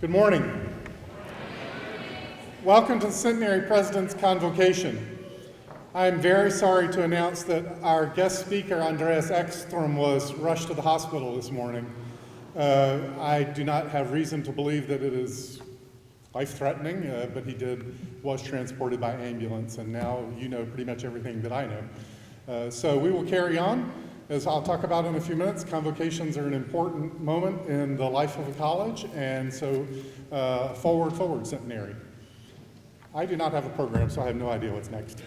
Good morning. Welcome to the Centenary President's Convocation. I am very sorry to announce that our guest speaker, Andreas Ekstrom, was rushed to the hospital this morning. I do not have reason to believe that it is life-threatening, but he was transported by ambulance, and now you know pretty much everything that I know. So we will carry on. As I'll talk about in a few minutes, convocations are an important moment in the life of a college, and so forward, Centenary. I do not have a program, so I have no idea what's next.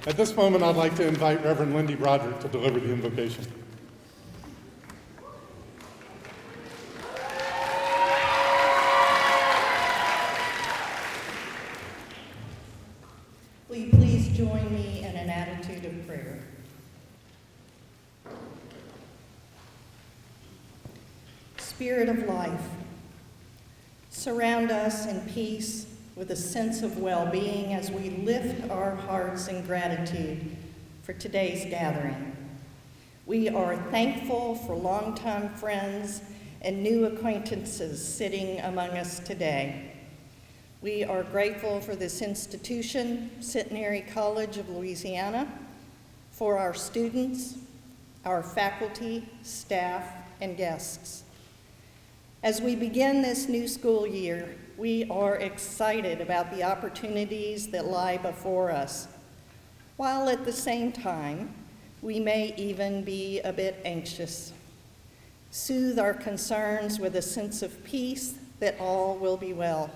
At this moment, I'd like to invite Reverend Wendy Rodger to deliver the invocation. Will you please join me in an attitude of prayer? Spirit of life, surround us in peace with a sense of well-being as we lift our hearts in gratitude for today's gathering. We are thankful for longtime friends and new acquaintances sitting among us today. We are grateful for this institution, Centenary College of Louisiana, for our students, our faculty, staff, and guests. As we begin this new school year, we are excited about the opportunities that lie before us, while at the same time, we may even be a bit anxious. Soothe our concerns with a sense of peace that all will be well.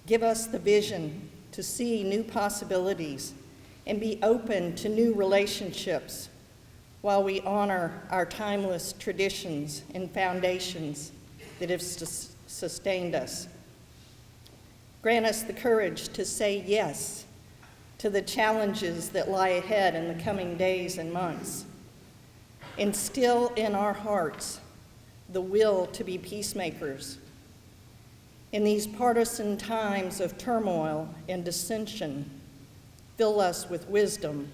Give us the vision to see new possibilities and be open to new relationships while we honor our timeless traditions and foundations that have sustained us. Grant us the courage to say yes to the challenges that lie ahead in the coming days and months. Instill in our hearts the will to be peacemakers. In these partisan times of turmoil and dissension, fill us with wisdom,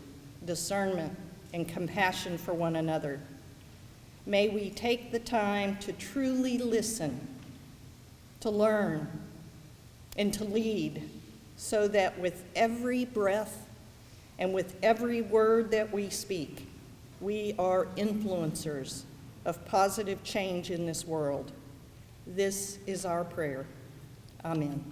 discernment, and compassion for one another. May we take the time to truly listen, to learn, and to lead, so that with every breath and with every word that we speak, we are influencers of positive change in this world. This is our prayer. Amen.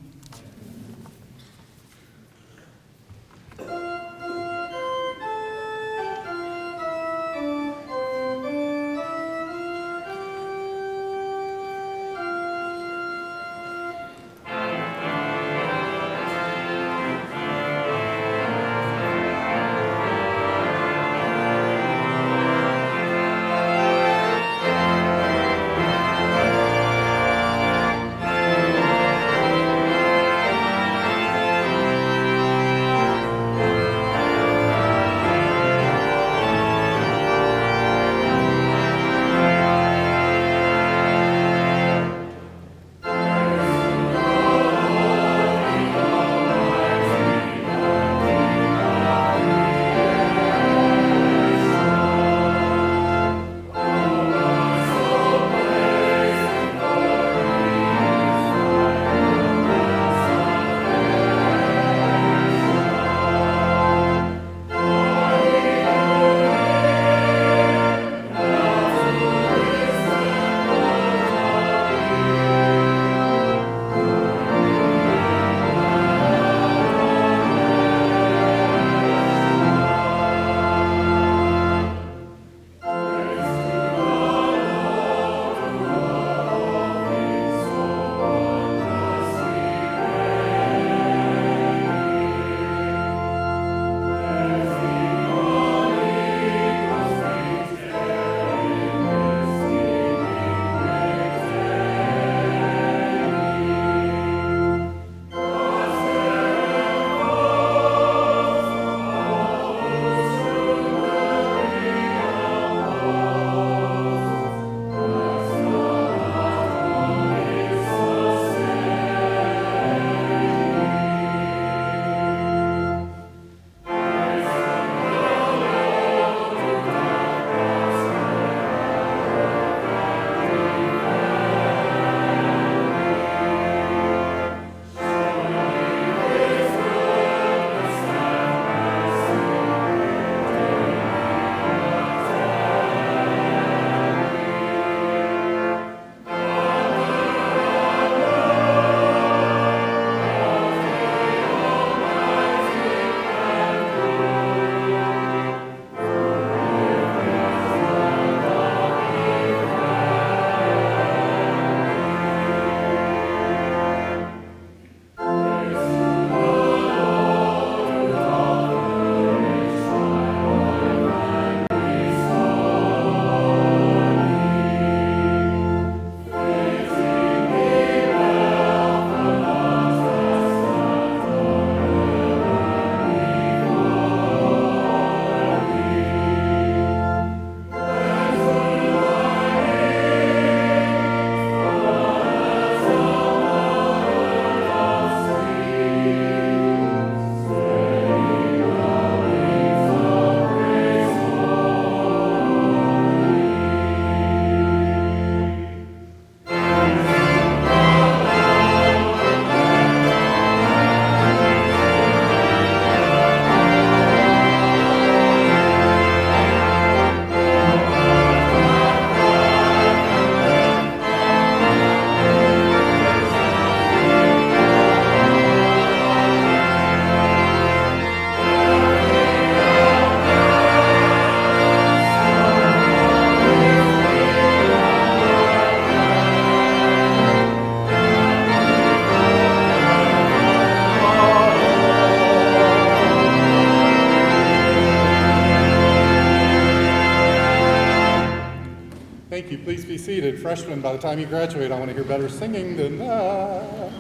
seated. Freshmen, by the time you graduate, I want to hear better singing than that.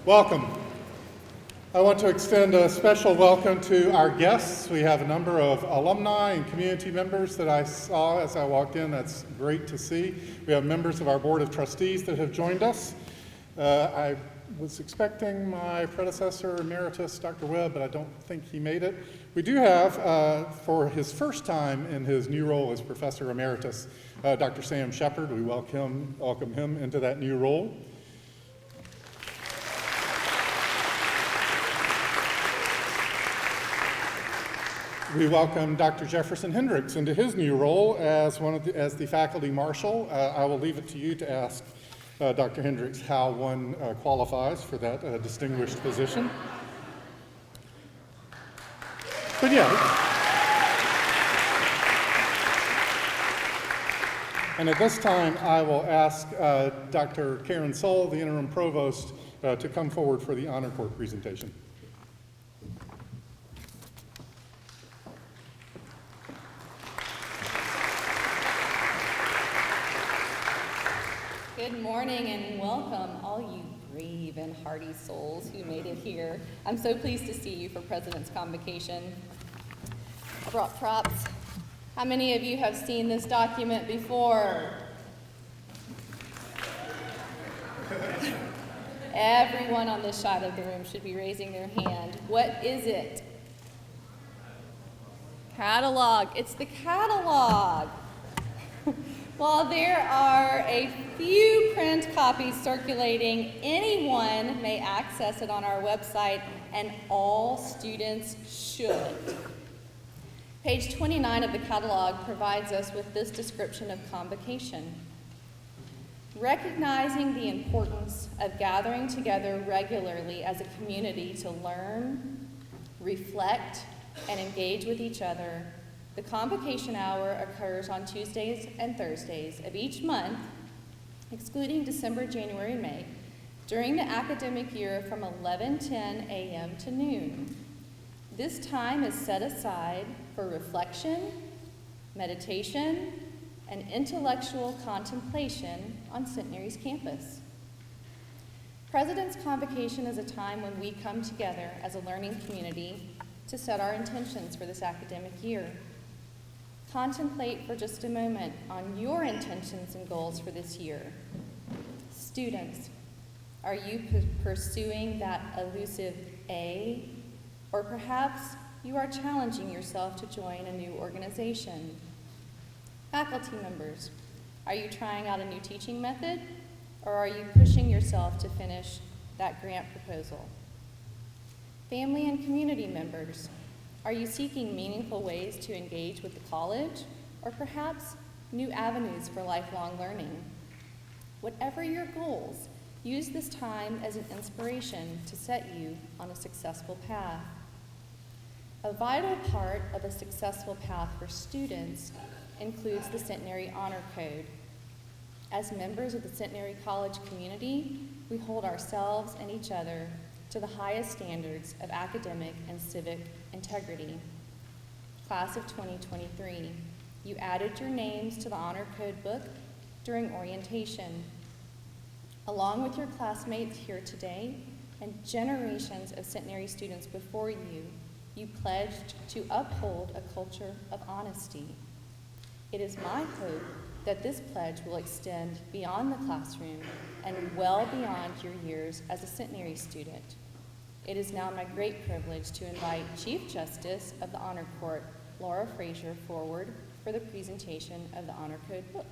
Welcome. I want to extend a special welcome to our guests. We have a number of alumni and community members that I saw as I walked in. That's great to see. We have members of our Board of Trustees that have joined us. I was expecting my predecessor emeritus, Dr. Webb, but I don't think he made it. We do have, for his first time in his new role as Professor Emeritus, Dr. Sam Sheppard. We welcome him into that new role. We welcome Dr. Jefferson Hendricks into his new role as the faculty marshal. I will leave it to you to ask Dr. Hendricks how one qualifies for that distinguished position. But yeah. And at this time, I will ask Dr. Karen Soll, the interim provost, to come forward for the honor court presentation. Good morning and welcome, all you brave and hardy souls who made it here. I'm so pleased to see you for President's Convocation. I brought props. How many of you have seen this document before? Everyone on this side of the room should be raising their hand. What is it? Catalog. It's the catalog. While there are a few print copies circulating, anyone may access it on our website, and all students should. Page 29 of the catalog provides us with this description of Convocation. Recognizing the importance of gathering together regularly as a community to learn, reflect, and engage with each other, the Convocation Hour occurs on Tuesdays and Thursdays of each month, excluding December, January, and May, during the academic year from 11:10 a.m. to noon. This time is set aside for reflection, meditation, and intellectual contemplation on Centenary's campus. President's Convocation is a time when we come together as a learning community to set our intentions for this academic year. Contemplate for just a moment on your intentions and goals for this year. Students, are you pursuing that elusive A, or perhaps you are challenging yourself to join a new organization? Faculty members, are you trying out a new teaching method, or are you pushing yourself to finish that grant proposal? Family and community members, are you seeking meaningful ways to engage with the college, or perhaps new avenues for lifelong learning? Whatever your goals, use this time as an inspiration to set you on a successful path. A vital part of a successful path for students includes the Centenary Honor Code. As members of the Centenary College community, we hold ourselves and each other to the highest standards of academic and civic integrity. Class of 2023, you added your names to the Honor Code book during orientation. Along with your classmates here today and generations of Centenary students before you, you pledged to uphold a culture of honesty. It is my hope that this pledge will extend beyond the classroom and well beyond your years as a Centenary student. It is now my great privilege to invite Chief Justice of the Honor Court, Laura Frazier, forward for the presentation of the Honor Code book.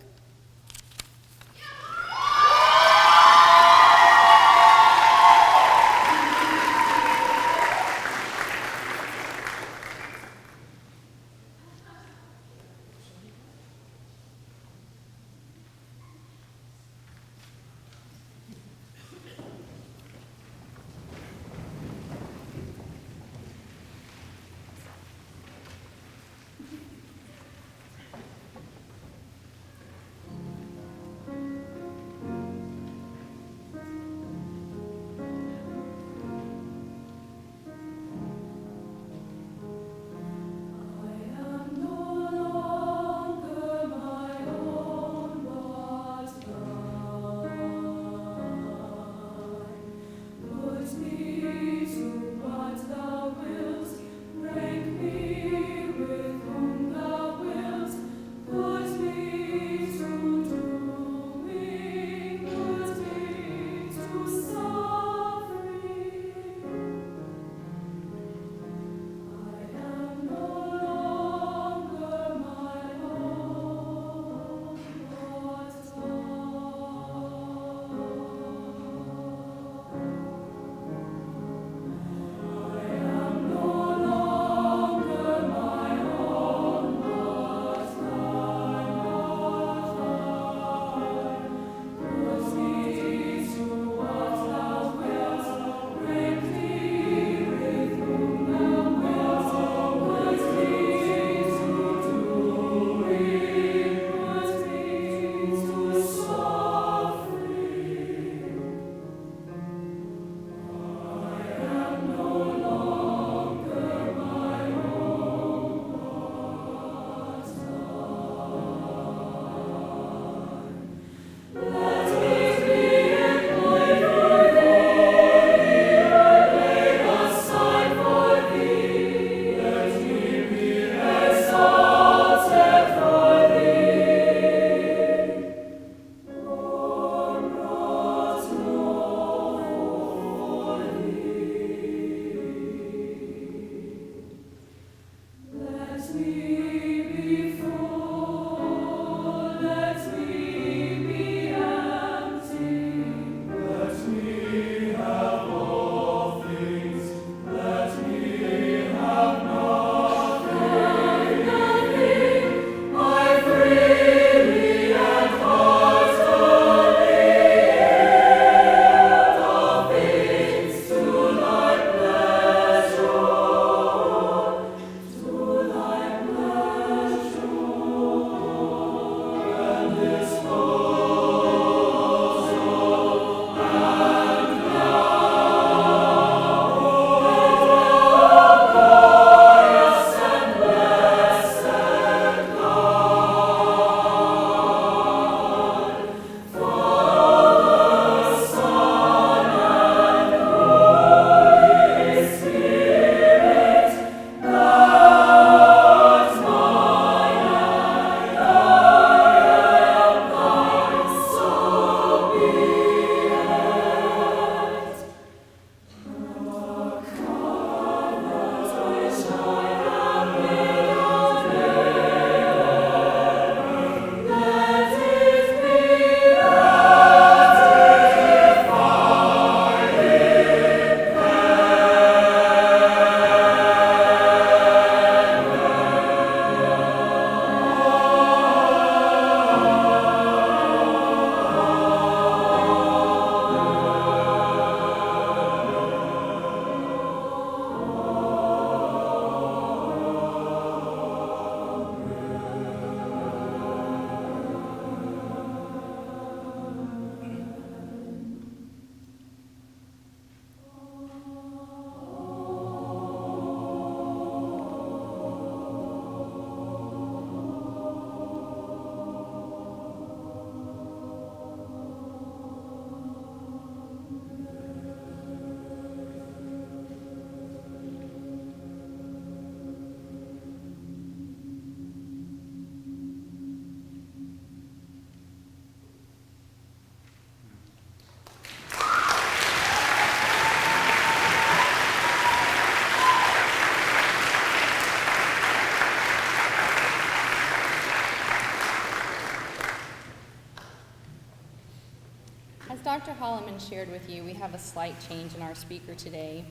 shared with you, we have a slight change in our speaker today.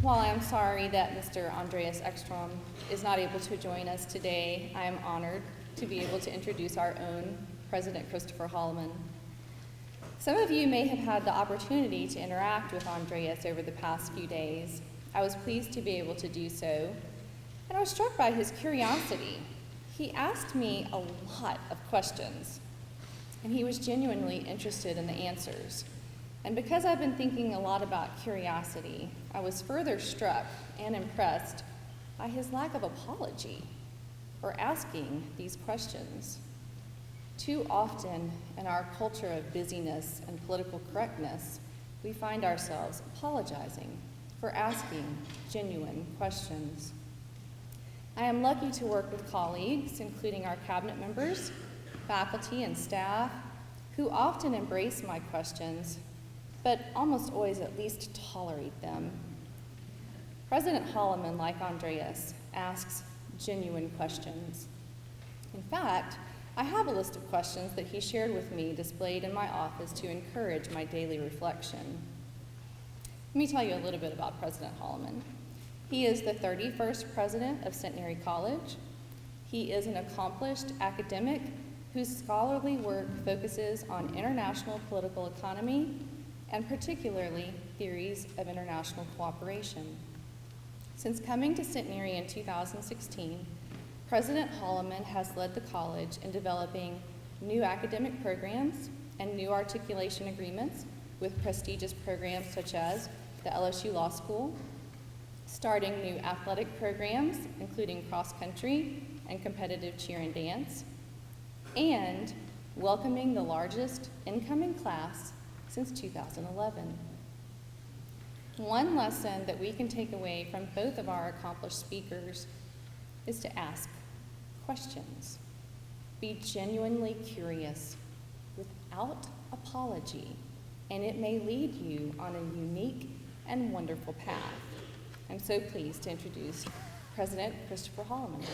While I am sorry that Mr. Andreas Ekstrom is not able to join us today, I am honored to be able to introduce our own President Christopher Holloman. Some of you may have had the opportunity to interact with Andreas over the past few days. I was pleased to be able to do so, and I was struck by his curiosity. He asked me a lot of questions, and he was genuinely interested in the answers. And because I've been thinking a lot about curiosity, I was further struck and impressed by his lack of apology for asking these questions. Too often in our culture of busyness and political correctness, we find ourselves apologizing for asking genuine questions. I am lucky to work with colleagues, including our cabinet members, faculty, and staff, who often embrace my questions, but almost always at least tolerate them. President Holloman, like Andreas, asks genuine questions. In fact, I have a list of questions that he shared with me displayed in my office to encourage my daily reflection. Let me tell you a little bit about President Holloman. He is the 31st president of Centenary College. He is an accomplished academic whose scholarly work focuses on international political economy and particularly theories of international cooperation. Since coming to Centenary in 2016, President Holloman has led the college in developing new academic programs and new articulation agreements with prestigious programs such as the LSU Law School, starting new athletic programs, including cross-country and competitive cheer and dance, and welcoming the largest incoming class since 2011. One lesson that we can take away from both of our accomplished speakers is to ask questions. Be genuinely curious without apology, and it may lead you on a unique and wonderful path. I'm so pleased to introduce President Christopher Holloman.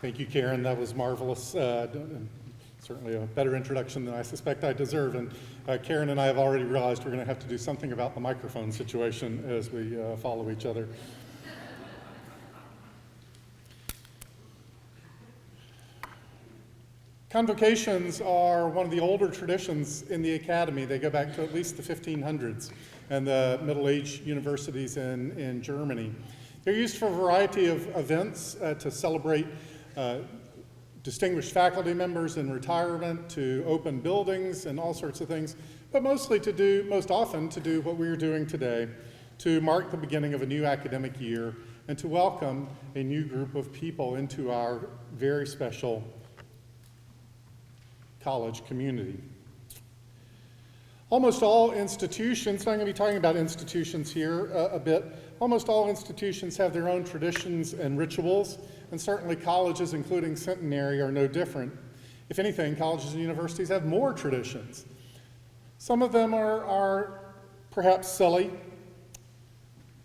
Thank you, Karen. That was marvelous. Certainly a better introduction than I suspect I deserve. And Karen and I have already realized we're going to have to do something about the microphone situation as we follow each other. Convocations are one of the older traditions in the academy. They go back to at least the 1500s and the Middle Age universities in Germany. They're used for a variety of events to celebrate distinguished faculty members in retirement, to open buildings and all sorts of things, but most often to do what we're doing today, to mark the beginning of a new academic year and to welcome a new group of people into our very special college community. Almost all institutions, I'm going to be talking about institutions here a bit, almost all institutions have their own traditions and rituals, and certainly colleges, including Centenary, are no different. If anything, colleges and universities have more traditions. Some of them are perhaps silly.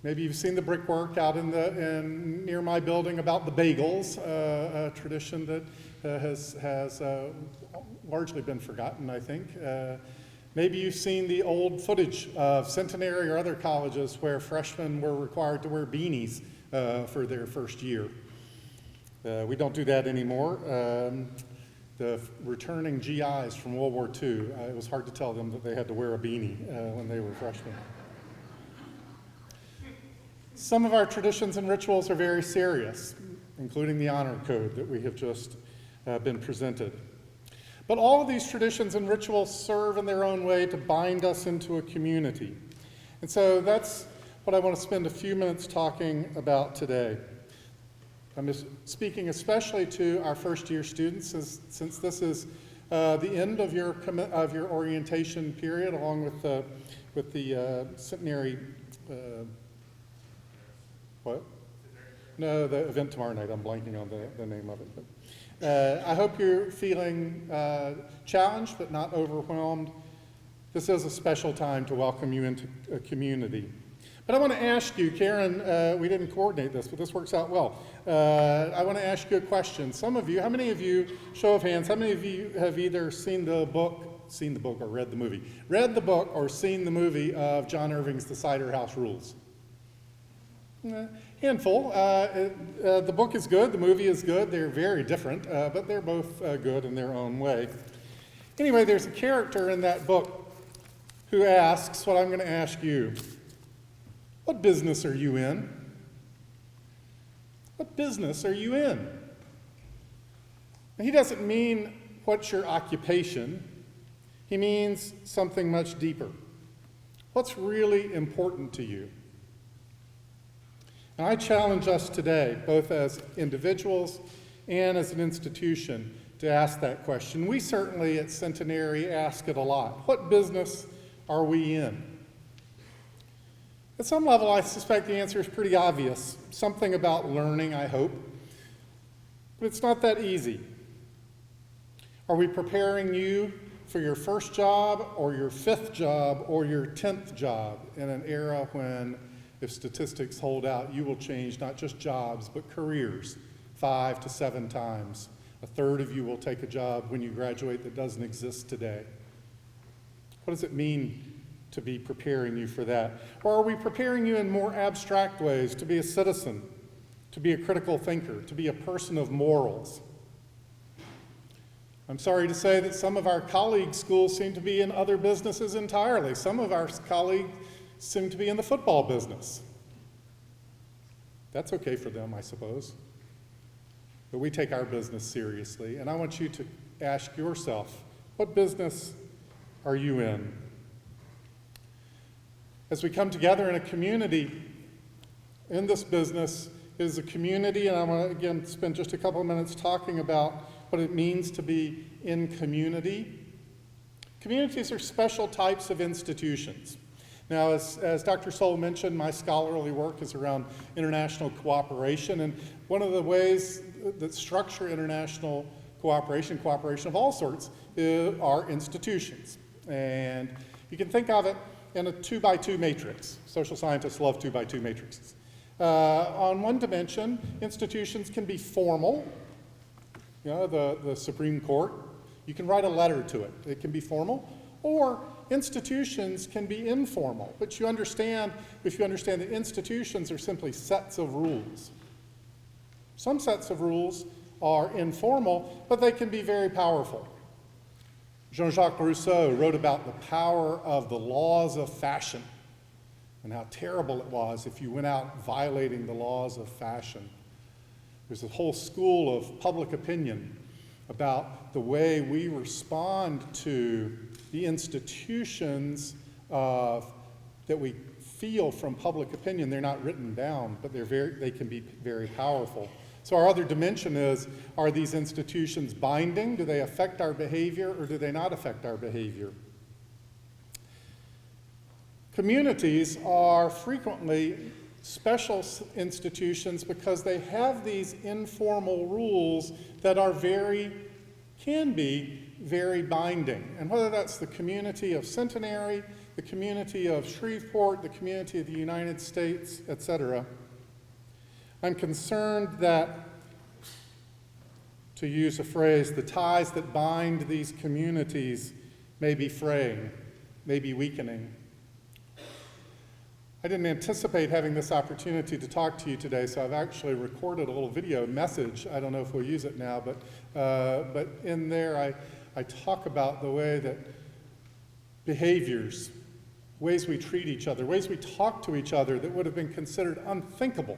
Maybe you've seen the brickwork out near my building about the bagels, a tradition that has largely been forgotten, I think. Maybe you've seen the old footage of Centenary or other colleges where freshmen were required to wear beanies for their first year. We don't do that anymore. The returning GIs from World War II, it was hard to tell them that they had to wear a beanie when they were freshmen. Some of our traditions and rituals are very serious, including the honor code that we have just been presented. But all of these traditions and rituals serve in their own way to bind us into a community. And so that's what I want to spend a few minutes talking about today. I'm speaking especially to our first-year students, since this is the end of your orientation period, along with the Centenary. What? No, the event tomorrow night. I'm blanking on the name of it. But I hope you're feeling challenged but not overwhelmed. This is a special time to welcome you into a community. But I want to ask you, Karen, we didn't coordinate this, but this works out well. I want to ask you a question. Some of you, how many of you, show of hands, how many of you have either seen the book or read the movie? Read the book or seen the movie of John Irving's The Cider House Rules? Handful. The book is good, the movie is good. They're very different, but they're both good in their own way. Anyway, there's a character in that book who asks what I'm going to ask you. What business are you in? What business are you in? And he doesn't mean what's your occupation. He means something much deeper. What's really important to you? And I challenge us today, both as individuals and as an institution, to ask that question. We certainly at Centenary ask it a lot. What business are we in? At some level, I suspect the answer is pretty obvious. Something about learning, I hope. But it's not that easy. Are we preparing you for your first job or your 5th job or your 10th job in an era when, if statistics hold out, you will change not just jobs but careers 5 to 7 times? A third of you will take a job when you graduate that doesn't exist today. What does it mean to be preparing you for that? Or are we preparing you in more abstract ways to be a citizen, to be a critical thinker, to be a person of morals? I'm sorry to say that some of our colleague schools seem to be in other businesses entirely. Some of our colleagues seem to be in the football business. That's okay for them, I suppose. But we take our business seriously, and I want you to ask yourself, what business are you in? As we come together in a community, in this business is a community, and I want to again spend just a couple of minutes talking about what it means to be in community. Communities are special types of institutions. Now, as Dr. Soul mentioned, my scholarly work is around international cooperation, and one of the ways that structure international cooperation of all sorts, are institutions. And you can think of it in a 2x2 matrix. Social scientists love 2x2 matrices. On one dimension, institutions can be formal. You know, the Supreme Court, you can write a letter to it. It can be formal. Or institutions can be informal. But if you understand that institutions are simply sets of rules. Some sets of rules are informal, but they can be very powerful. Jean-Jacques Rousseau wrote about the power of the laws of fashion and how terrible it was if you went out violating the laws of fashion. There's a whole school of public opinion about the way we respond to the institutions that we feel from public opinion. They're not written down, but they can be very powerful. So our other dimension is, are these institutions binding? Do they affect our behavior, or do they not affect our behavior? Communities are frequently special institutions because they have these informal rules that can be very binding. And whether that's the community of Centenary, the community of Shreveport, the community of the United States, etc., I'm concerned that, to use a phrase, the ties that bind these communities may be fraying, may be weakening. I didn't anticipate having this opportunity to talk to you today, so I've actually recorded a little video message. I don't know if we'll use it now, but in there I talk about the way that behaviors, ways we treat each other, ways we talk to each other that would have been considered unthinkable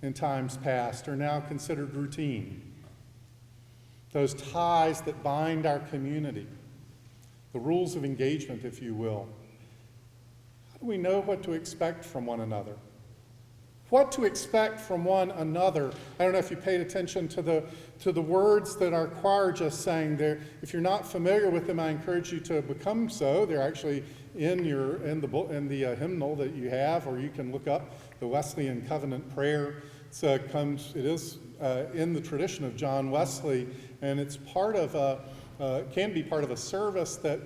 in times past are now considered routine. Those ties that bind our community, the rules of engagement, if you will. How do we know what to expect from one another? What to expect from one another. I don't know if you paid attention to the words that our choir just sang there. If you're not familiar with them, I encourage you to become so. They're actually in the hymnal that you have, or you can look up the Wesleyan Covenant Prayer. It is in the tradition of John Wesley, and it's can be part of a service that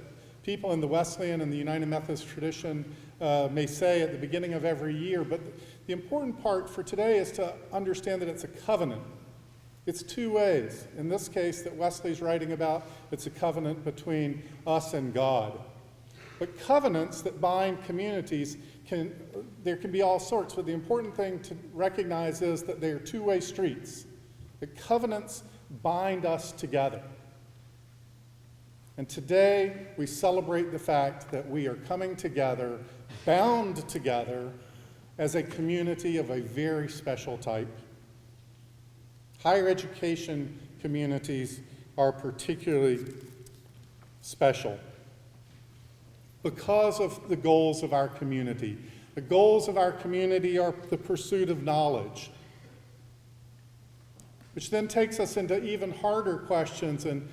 people in the Wesleyan and the United Methodist tradition may say at the beginning of every year, but the important part for today is to understand that it's a covenant. It's two ways. In this case that Wesley's writing about, it's a covenant between us and God. But covenants that bind communities, there can be all sorts, but the important thing to recognize is that they are two-way streets. The covenants bind us together. And today we celebrate the fact that we are coming together, bound together, as a community of a very special type. Higher education communities are particularly special because of the goals of our community. The goals of our community are the pursuit of knowledge, which then takes us into even harder questions, and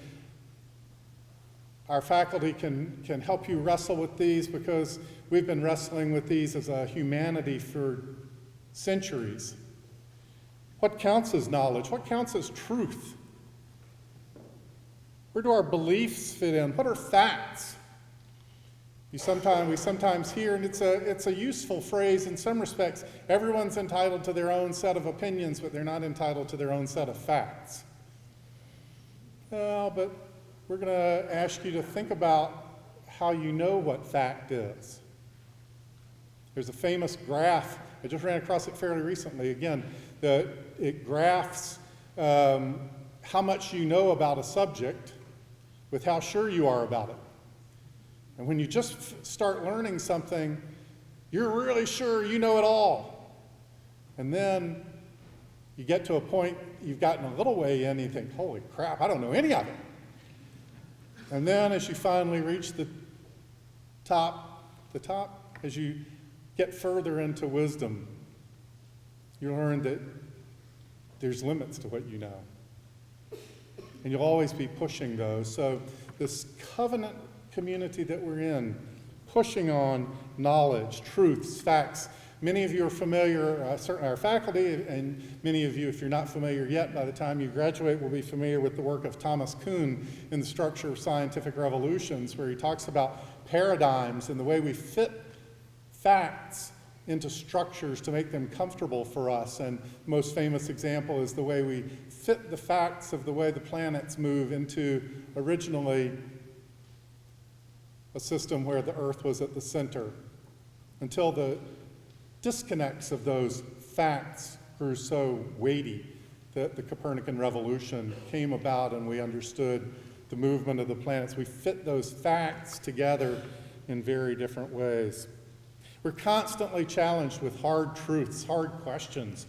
our faculty can help you wrestle with these because we've been wrestling with these as a humanity for centuries. What counts as knowledge? What counts as truth? Where do our beliefs fit in? What are facts? We sometimes hear, and it's a useful phrase in some respects, everyone's entitled to their own set of opinions, but they're not entitled to their own set of facts. Well, but we're going to ask you to think about how you know what fact is. There's a famous graph, I just ran across it fairly recently. Again, it graphs how much you know about a subject with how sure you are about it. And when you just start learning something, you're really sure you know it all. And then you get to a point, you've gotten a little way in, and you think, holy crap, I don't know any of it. And then as you finally reach the top, as you get further into wisdom, you learn that there's limits to what you know. And you'll always be pushing those. So this covenant community that we're in, pushing on knowledge, truths, facts. Many of you are familiar, certainly our faculty, and many of you, if you're not familiar yet, by the time you graduate, will be familiar with the work of Thomas Kuhn in The Structure of Scientific Revolutions, where he talks about paradigms and the way we fit facts into structures to make them comfortable for us. And the most famous example is the way we fit the facts of the way the planets move into originally a system where the Earth was at the center, until the disconnects of those facts grew so weighty that the Copernican revolution came about and we understood the movement of the planets. We fit those facts together in very different ways. We're constantly challenged with hard truths, hard questions.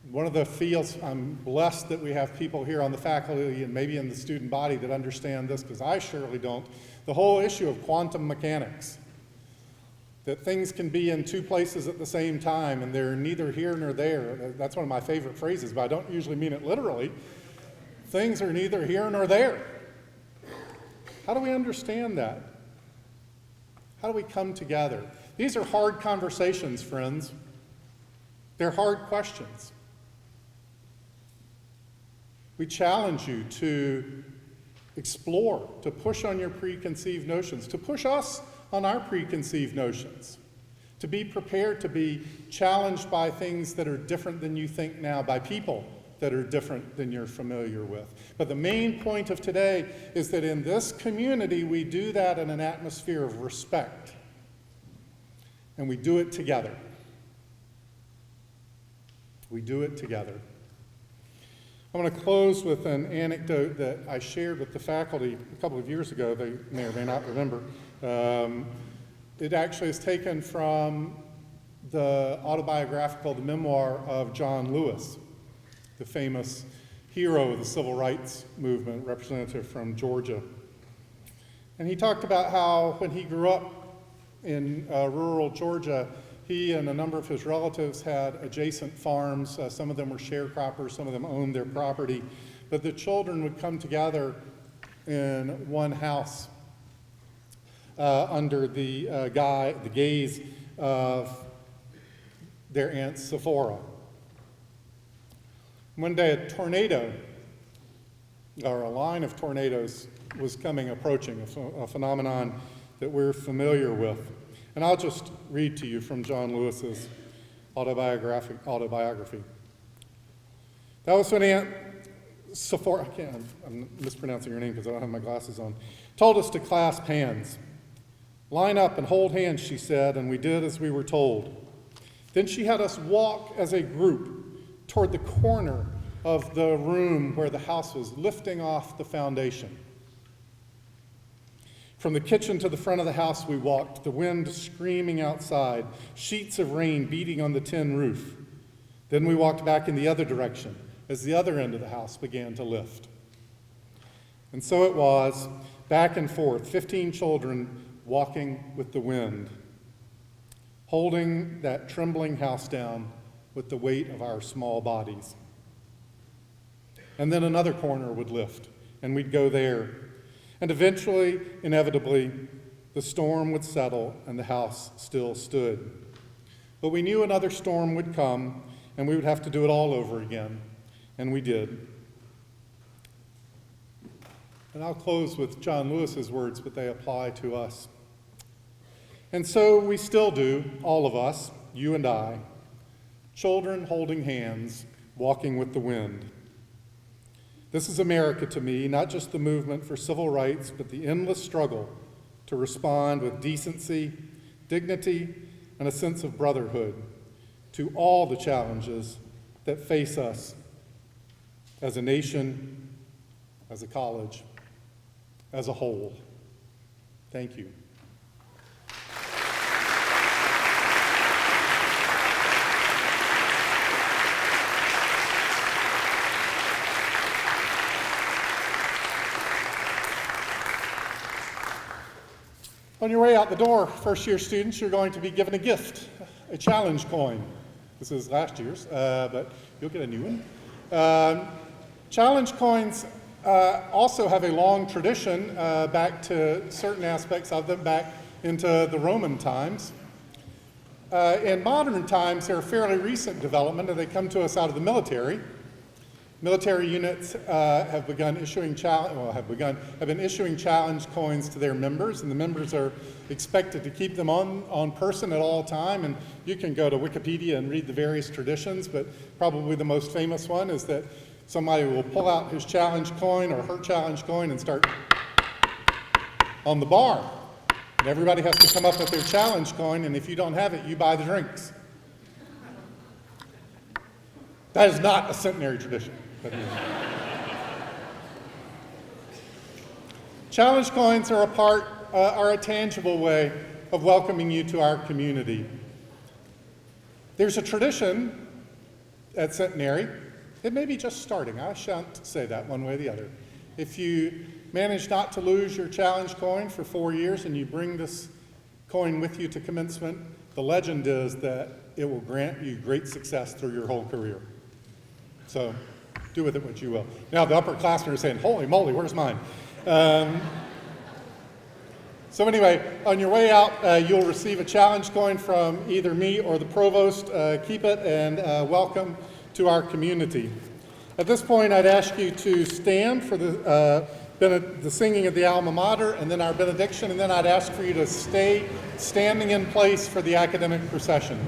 One of the fields, I'm blessed that we have people here on the faculty and maybe in the student body that understand this, because I surely don't. The whole issue of quantum mechanics, that things can be in two places at the same time and they're neither here nor there. That's one of my favorite phrases, but I don't usually mean it literally. Things are neither here nor there. How do we understand that? How do we come together? These are hard conversations, friends. They're hard questions. We challenge you to explore, to push on your preconceived notions, to push us on our preconceived notions, to be prepared to be challenged by things that are different than you think now, by people that are different than you're familiar with. But the main point of today is that in this community, we do that in an atmosphere of respect, and we do it together. We do it together. I want to close with an anecdote that I shared with the faculty a couple of years ago. They may or may not remember. It actually is taken from the autobiographical, the memoir of John Lewis, the famous hero of the civil rights movement, representative from Georgia. And he talked about how when he grew up in rural Georgia, he and a number of his relatives had adjacent farms. Some of them were sharecroppers, some of them owned their property. But the children would come together in one house under the gaze of their Aunt Sephora. One day a tornado, or a line of tornadoes, was approaching, a phenomenon that we're familiar with. And I'll just read to you from John Lewis's autobiography. That was when Aunt Sephora, I'm mispronouncing her name because I don't have my glasses on, told us to clasp hands. Line up and hold hands, she said, and we did as we were told. Then she had us walk as a group toward the corner of the room where the house was, lifting off the foundation. From the kitchen to the front of the house we walked, the wind screaming outside, sheets of rain beating on the tin roof. Then we walked back in the other direction as the other end of the house began to lift. And so it was, back and forth, 15 children walking with the wind, holding that trembling house down with the weight of our small bodies. And then another corner would lift, and we'd go there. And eventually, inevitably, the storm would settle and the house still stood. But we knew another storm would come, and we would have to do it all over again. And we did. And I'll close with John Lewis's words, but they apply to us. And so we still do, all of us, you and I, children holding hands, walking with the wind. This is America to me, not just the movement for civil rights, but the endless struggle to respond with decency, dignity, and a sense of brotherhood to all the challenges that face us as a nation, as a college, as a whole. Thank you. On your way out the door, first-year students, you're going to be given a gift, a challenge coin. This is last year's, but you'll get a new one. Challenge coins also have a long tradition back to certain aspects of them, back into the Roman times. In modern times, they're a fairly recent development, and they come to us out of the military. Military units have been issuing challenge coins to their members, and the members are expected to keep them on person at all time. And you can go to Wikipedia and read the various traditions, but probably the most famous one is that somebody will pull out his challenge coin or her challenge coin and start on the bar. And everybody has to come up with their challenge coin, and if you don't have it, you buy the drinks. That is not a Centenary tradition. Challenge coins are a tangible way of welcoming you to our community. There's a tradition at Centenary. It may be just starting. I shan't say that one way or the other. If you manage not to lose your challenge coin for 4 years and you bring this coin with you to commencement, the legend is that it will grant you great success through your whole career. So do with it what you will. Now the upperclassmen are saying, holy moly, where's mine? So anyway, on your way out, you'll receive a challenge coin from either me or the provost. Keep it and welcome to our community. At this point, I'd ask you to stand for the singing of the alma mater and then our benediction, and then I'd ask for you to stay standing in place for the academic procession.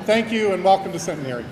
Thank you and welcome to Centenary.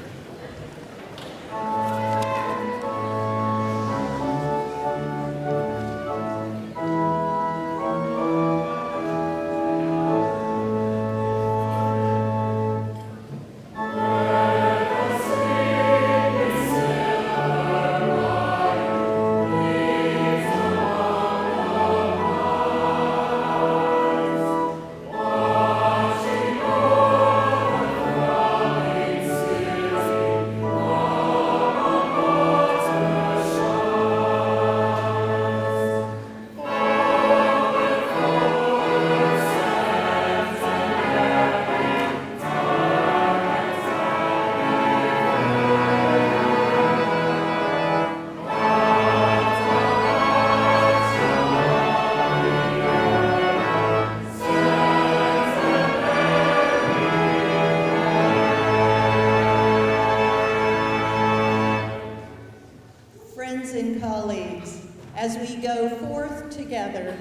As we go forth together,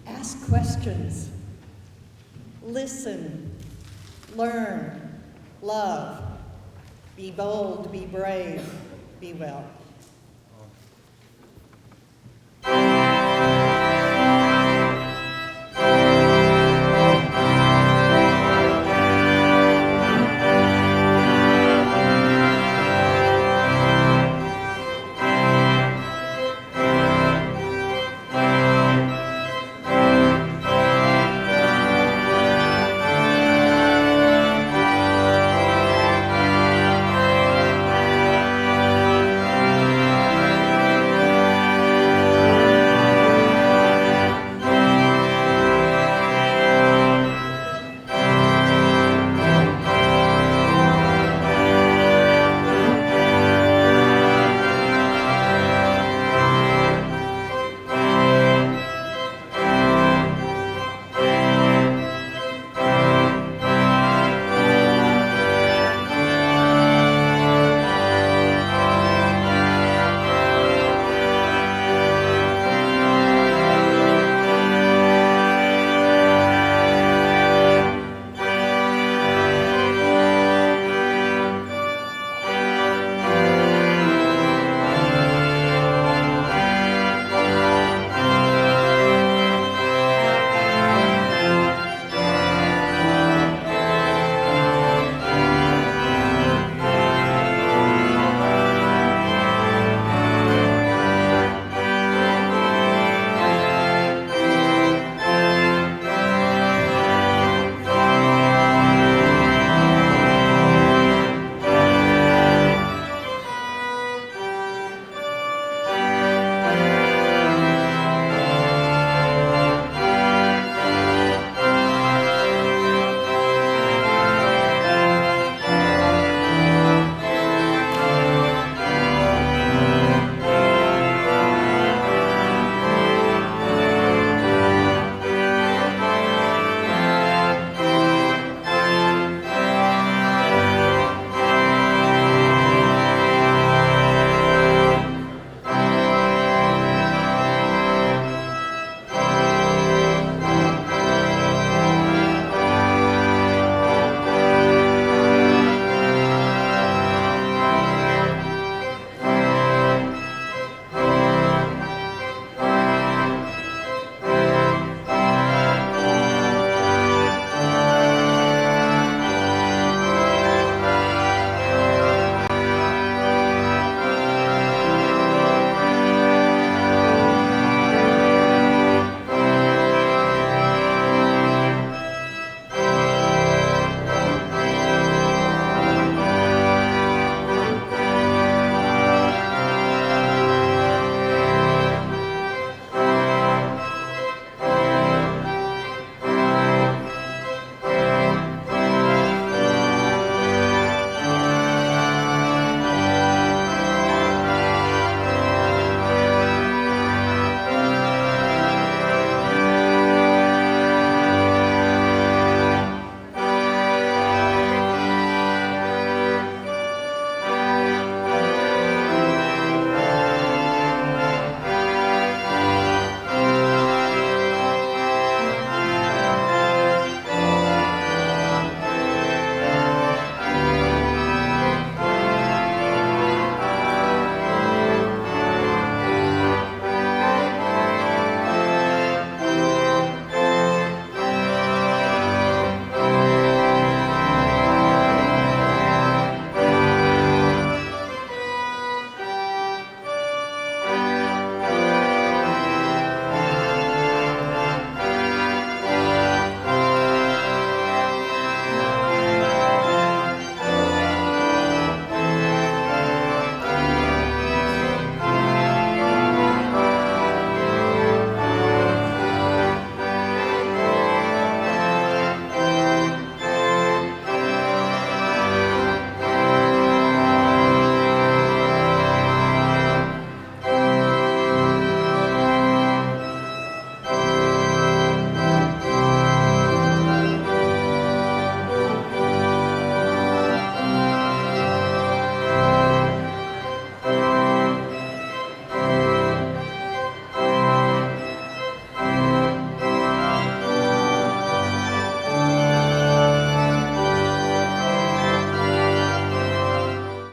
ask questions, listen, learn, love, be bold, be brave, be well.